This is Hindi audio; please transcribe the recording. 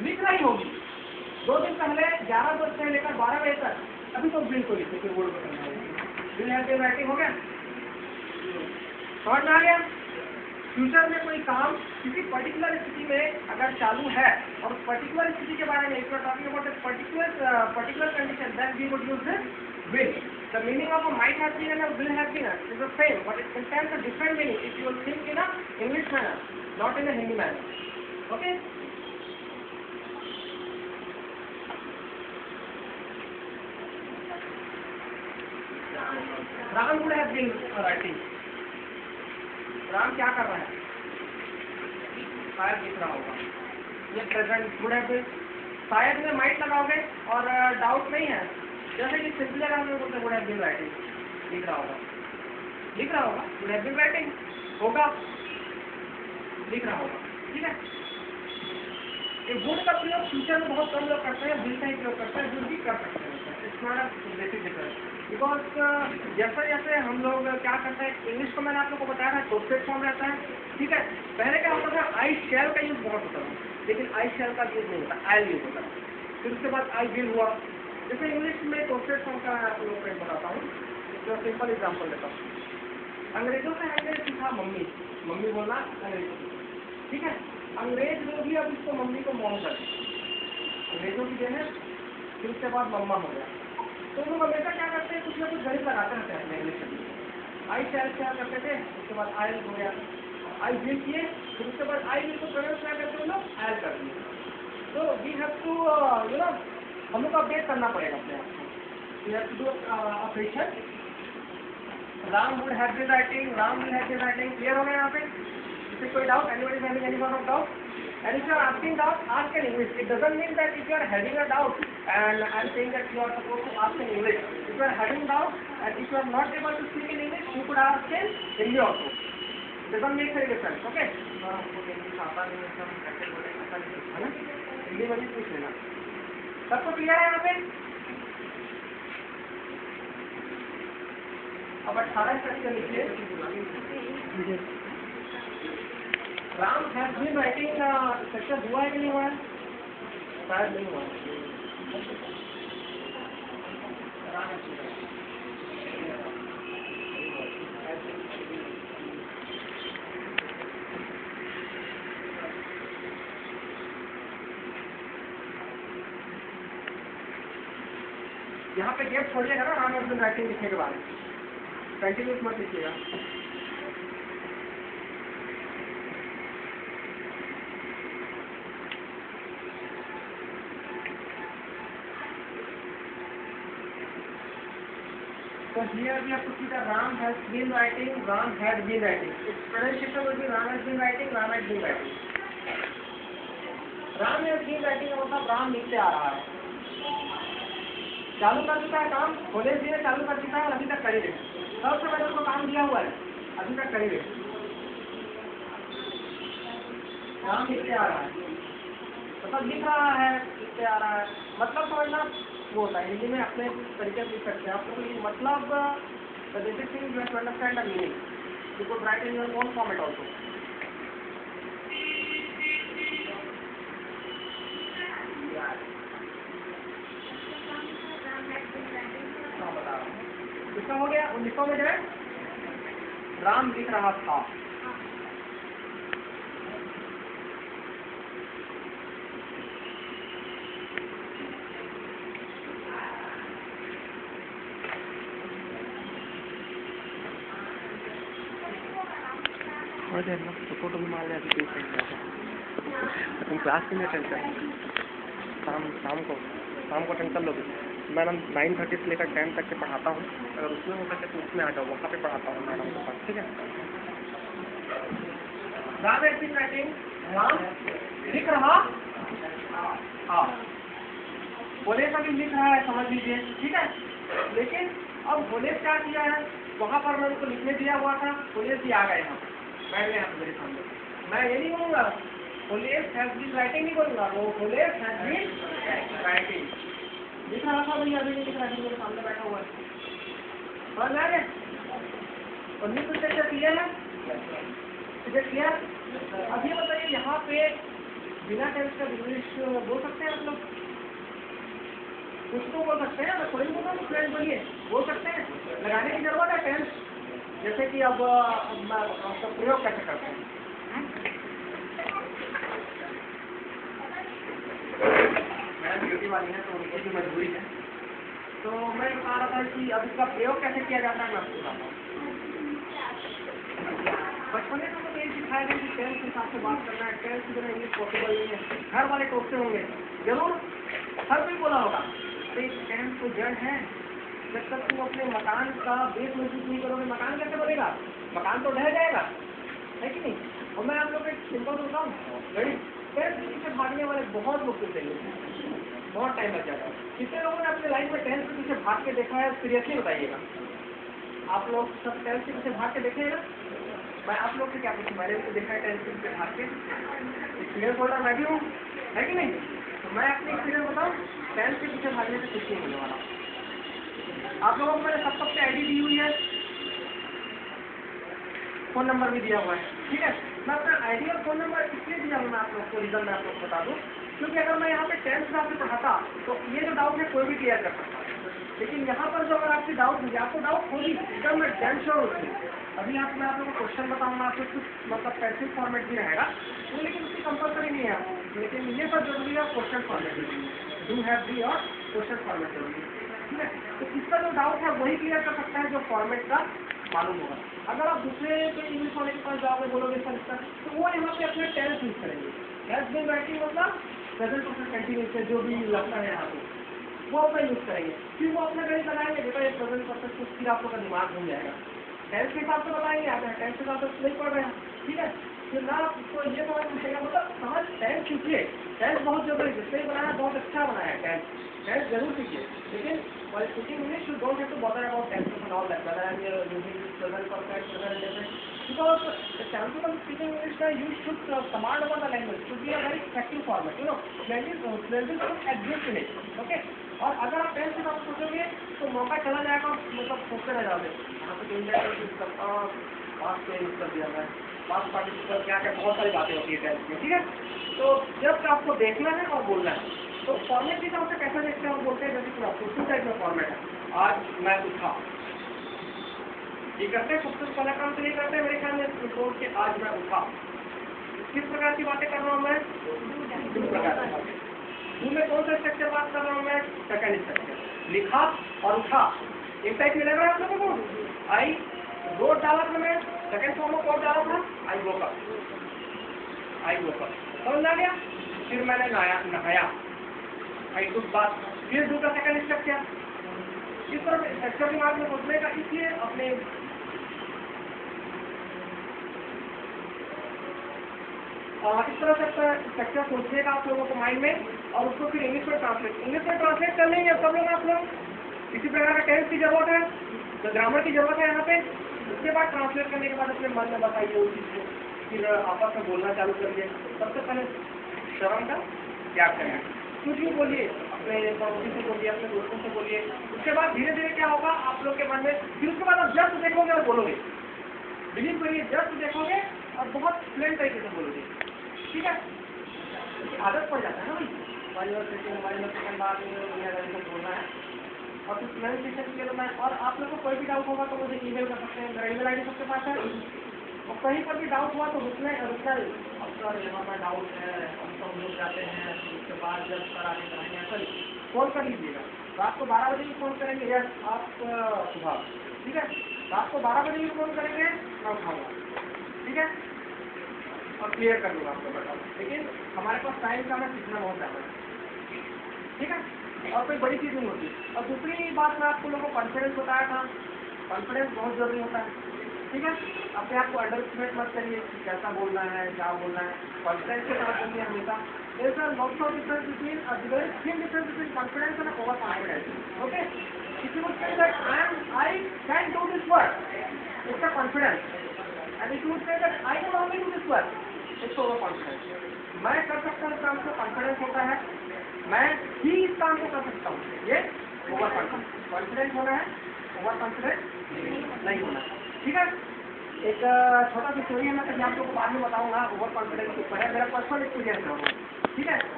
लिख रही होगी। 2 दिन पहले 11 बजे से लेकर 12 बजे तक अभी तो बिल को लिखे फिर बोर्ड पर करना होगा। बिल है राइटिंग हो गया, समझ में आ गया। फ्यूचर में कोई काम किसी पर्टिकुलर स्थिति में अगर चालू है और पर्टिकुलर स्थिति के बारे में if you are talking about particular condition then we would use this will. The meaning of a might have been and a will have been is the same, but it contains a different meaning if you will think in a English manner, not in a Hindi manner. Okay? Ram would have been writing. Ram क्या कर रहा है? शायद दिख रहा होगा। ये प्रेजेंट would have been. शायद में might लगाओगे और डाउट नहीं है, जैसे कि सिंपली अगर हम लोग बोलते would have been writing, लिख रहा होगा would have been writing होगा, लिख रहा होगा, ठीक है। ये would का प्रयोग फ्यूचर में बहुत कम लोग करते हैं, will का ही प्रयोग करते हैं, will भी कर सकते हैं। It's not a basic difference because जैसे जैसे हम लोग क्या करते हैं, इंग्लिश को मैंने आप लोग को बताया था पोस्टेड फॉर्म रहता है, ठीक है। पहले क्या होता था आई शैल का यूज बहुत होता था, लेकिन आई शैल का यूज नहीं होता, आई यूज होता है। फिर उसके बाद आई विल हुआ। जैसे इंग्लिश में पोस्टेड फॉर्म का मैं आप लोगों को बताता हूँ, तो सिंपल एग्जाम्पल देता हूँ। अंग्रेजों से हमने सीखा मम्मी, मम्मी बोलना अंग्रेजों, ठीक है। अंग्रेज लोग भी अब इसको मम्मी को मॉम करते हैं, अंग्रेजों की देन है। फिर उसके बाद मम्मा हो गया। तो लोग हमेशा क्या करते हैं, कुछ ना कुछ गणित लगाते रहते हैं इंग्लिश में। आई शैल क्या करते थे, उसके बाद आई हो गया, आई विल किए, फिर उसके बाद आई विल को प्रोनाउंस क्या करते हैं लोग, आई कर दिए। तो we have to you know, हम लोग को अपडेट करना पड़ेगा अपने आप को। We have to do operation. Ram would have been writing, Ram will have been writing. Clear हो गया यहाँ पे? इससे कोई doubt? Anybody having any one of doubt? And if you are asking doubt, ask in English. It doesn't mean that if you are having a doubt and I am saying that you are supposed to ask in English. If you are having doubt and if you are not able to speak in English, you could ask in Hindi also. It doesn't make any difference. Okay? आपको इंग्लिश आता नहीं है, हम कैसे बोलेंगे, ऐसा नहीं है ना? हिंदी में भी पूछ लेना। सबको क्लियर है यहाँ पे? अब 18 सेक्शन लिखिए। Ram has been writing section हुआ है कि नहीं हुआ है? शायद नहीं हुआ। यहाँ पे गेप छोड़िएगा ना, राम हैज बीन राइटिंग लिखने के बाद कंटिन्यूस मत लिखिएगा। So here we have to see that Ram has been writing, Ram had been writing. Its pronunciation will be Ram has been writing, Ram had been writing. Ram has been writing का मतलब राम लिखते आ रहा है। चालू कर चुका है काम, खोले जी ने चालू कर चुका है और अभी तक करी रहे। सबसे पहले उसको काम दिया हुआ है, अभी तक करी रहे। राम लिखते आ रहा है, मतलब लिख रहा है, लिखते आ रहा है, मतलब समझना वो होता है। हिंदी में अपने तरीके से लिख सकते हैं आप लोग, मतलब the basic thing you have to understand the meaning. You could write in your own format also. हाँ बता रहा हूँ, किसका हो गया 1900 में जो है राम लिख रहा था। फोटो भी मार लिया तुम क्लास के लिए अटेंड कर शाम को अटेंड कर लोगे। मैडम 9:30 से लेकर 10 तक के पढ़ाता हूँ, अगर उसमें हो सके तो उसमें आ जाओ, वहाँ पे पढ़ाता हूँ मैडम के पास, ठीक है। राम लिख रहा हाँ, बोले का भी लिख रहा है, समझ लीजिए, ठीक है। लेकिन अब बोले क्या किया है, वहाँ पर मैं उनको लिखने दिया हुआ था, बोले भी आ गए हम बैठ गए यहाँ मेरे सामने। मैं ये नहीं बोलूँगा पुलिस हैज बीन राइटिंग, नहीं बोलूँगा, वो पुलिस हैज बीन राइटिंग लिख रहा था। भैया अभी नहीं लिख रहा, मेरे सामने बैठा हुआ है, समझ आ गए। 19 से क्लियर है, क्लियर। अब ये बताइए यहाँ पे बिना टेंस का इंग्लिश बोल सकते हैं आप लोग? कुछ तो बोल सकते हैं, थोड़ी बोलो फ्रेंड बोलिए, बोल सकते हैं। लगाने की जरूरत है टेंस, जैसे कि अब उसका प्रयोग कैसे करते हैं। मैडम ड्यूटी वाली है तो उनकी भी मजबूरी है। तो मैं बता रहा था कि अब इसका प्रयोग कैसे किया जाता है, मैं आपको बताता हूँ। बचपन में तो यही सिखाया गया कि टेंस के हिसाब से बात करना है, टेंस की तरह इंग्लिश पॉसिबल नहीं है। घर वाले टोकते होंगे जरूर, हर कोई बोला होगा तो टेंस तो जड़ है, जब तक तुम अपने मकान का बेस मजबूत नहीं करोगे मकान कैसे बनेगा? मकान तो ढह जाएगा, है कि नहीं? और मैं आप लोग एक सिंपल बताऊँ, टेंस के पीछे भागने वाले बहुत लोग मिलते हैं, बहुत टाइम लग जाता है। कितने लोगों ने अपने लाइफ में टेंस के पीछे भाग के देखा है, सीरियसली बताइएगा। आप लोग सब टेंस के पीछे भाग के देखे हैं ना? मैं आप लोग से क्या पूछूं, मैंने भी तो देखा है टेंस के पीछे भाग के, एक्सपीरियंस होल्डर मैं भी हूँ, है कि नहीं? तो मैं अपनी एक्सपीरियंस बताऊँ, टेंस के पीछे भागने से कुछ नहीं होने वाला। आप लोगों को मैंने सबसे आईडी दी हुई है, फोन नंबर भी दिया हुआ है, ठीक है? मैं अपना आईडी और फोन नंबर इसलिए दिया हूँ, मैं आप लोग को रीजन मैं आप लोग को बता दूँ, क्योंकि अगर मैं यहाँ पे टेंस क्लास में पढ़ाता तो ये जो डाउट है कोई भी क्लियर कर सकता है, लेकिन यहाँ पर जो अगर आपकी डाउट होगी, आपको डाउट होगी एकदम मैं डैम श्योर होती। अभी मैं आप लोगों को क्वेश्चन बताऊंगा, आपको कुछ मतलब पैसिव फॉर्मेट भी रहेगा तो, लेकिन उसकी कंपलसरी नहीं है, लेकिन ये सब जरूरी है, question format do have the और क्वेश्चन फॉर्मेट जरूरी है, ठीक है? तो इसका जो डाउट है वही क्लियर कर सकता है जो फॉर्मेट का मालूम होगा। अगर आप दूसरे कोई इंग्लिश वाले के पास जाओगे, बोलोगे सर इसका, तो वो यहाँ पे अपने टेंस यूज करेंगे। हैज बीन राइटिंग मतलब प्रेजेंट परफेक्ट कंटिन्यूस है, जो भी लगता है यहाँ पे वो अपना यूज करेंगे। फिर वो अपना गणित लगाएंगे, बेटा ये प्रेजेंट परफेक्ट, तो फिर आप लोग का दिमाग घूम जाएगा। टेंस के हिसाब से बताएंगे, आप टेंस के हिसाब से नहीं पढ़ रहे हैं, ठीक है? फिर ना आपको ये समझ पूछेगा, मतलब समझ टेंस सीखिए, टेंस बहुत जरूरी है, जिसने बनाया बहुत अच्छा बनाया है टेंस जरूर सीखिए, लेकिन while speaking English you don't have to bother about tenses and all that, whether I'm using present perfect, present indefinite, because the chances of speaking English you should command over the language should be a very effective format, you know, language should exist in it, okay? और अगर आप टेंस के साथ सोचोगे तो मौका चला जाएगा, मतलब सोचते रह जाओगे, यहाँ पे इंडेफिनिट पास्ट में यूज कर दिया है, पास्ट पार्टिसिपल क्या क्या बहुत सारी बातें होती है टेंस में, ठीक है? तो जब आपको देखना है और बोलना है, तो फॉर्मेट के हिसाब से कैसे देखते हैं और बोलते हैं, जैसे कि क्वेश्चन टाइप में फॉर्मेट है, आज मैं उठा, ये करते हैं सबसे पहला काम तो ये करते हैं मेरे ख्याल में सोच के आज मैं उठा। किस प्रकार की बातें कर रहा हूँ मैं? किस प्रकार की बातें, में कौन सा स्ट्रक्चर बात कर रहा हूँ मैं? Second structure. लिखा और उठा एक टाइप मिल रहा है आप लोगों को। आई रोड डाला था मैं, सेकंड फॉर्म में कौन डाला था? आई वोक अप, आई वोक अप, समझ आ गया? फिर मैंने नहाया, आई टुक बात, फिर डू का सेकंड स्ट्रक्चर। इस तरह स्ट्रक्चर दिमाग में सोचने का, इसलिए अपने इस तरह से स्ट्रक्चर सोचने का आप लोगों को माइंड में, और उसको फिर इंग्लिश में ट्रांसलेट कर लेंगे सब लोग आप लोग। इसी प्रकार का टेंस की जरूरत है, तो ग्रामर की जरूरत है यहाँ पे। उसके बाद ट्रांसलेट करने के बाद अपने मन में बताइए उस चीज़ को, फिर आपस में बोलना चालू करिए। सबसे पहले शर्म का त्याग करें, कुछ भी बोलिए, अपने पड़ोसी से बोलिए, अपने दोस्तों से बोलिए। उसके बाद धीरे धीरे क्या होगा आप लोग के मन में, फिर उसके बाद आप जस्ट देखोगे और बोलोगे, बिलीव करिए, जस्ट देखोगे और बहुत प्लेन तरीके से बोलोगे, ठीक है? आदत पड़ जाता है ना भाई, सेकंड बाद में बोलना है और कुछ नए सेशन के लिए। और आप लोग को कोई भी डाउट होगा तो मुझे ईमेल कर सकते हैं, मेरा ईमेल आईडी सबके पास है। और कहीं पर भी डाउट हुआ तो उसमें रिप्लाई, अब सर यहाँ पर डाउट है, हम तो लोग जाते हैं, उसके बाद जब सर आगे जाएंगे सर कॉल कर लीजिएगा। रात को 12 बजे भी फ़ोन करेंगे, या आप सुबह, ठीक है? रात को 12 बजे भी फ़ोन करेंगे, मैं उठाऊँगा, ठीक है? और क्लियर कर दूँगा आपको, बता। लेकिन हमारे पास टाइम का हमें सीखना बहुत ज़्यादा है, ठीक है? और कोई बड़ी चीज़ नहीं होती। और दूसरी बात मैं आपको लोगों को कॉन्फिडेंस बताया था, कॉन्फिडेंस बहुत ज़रूरी होता है, ठीक है? अपने आप को अंडर एस्टिमेट मत करिए, कैसा बोलना है, क्या बोलना है, कॉन्फिडेंस के साथ बोलिए हमेशा। There is lots of difference between very thin difference between confidence and over confidence, okay? If you would say that I can do this work, it's a confidence, and if you would say that I can only do this work, it's over confidence. मैं कर सकता हूँ काम से कॉन्फिडेंस होता है, मैं ही इस काम को कर सकता हूँ, ये ओवर कॉन्फिडेंस। कॉन्फिडेंस होना है, ओवर कॉन्फिडेंस नहीं होना, ठीक है? एक छोटा सा स्टोरी है, मैं कभी आप लोगों को बाद में बताऊंगा, ओवर कॉन्फिडेंस के ऊपर है, मेरा पर्सनल एक्सपीरियंस है। ठीक है।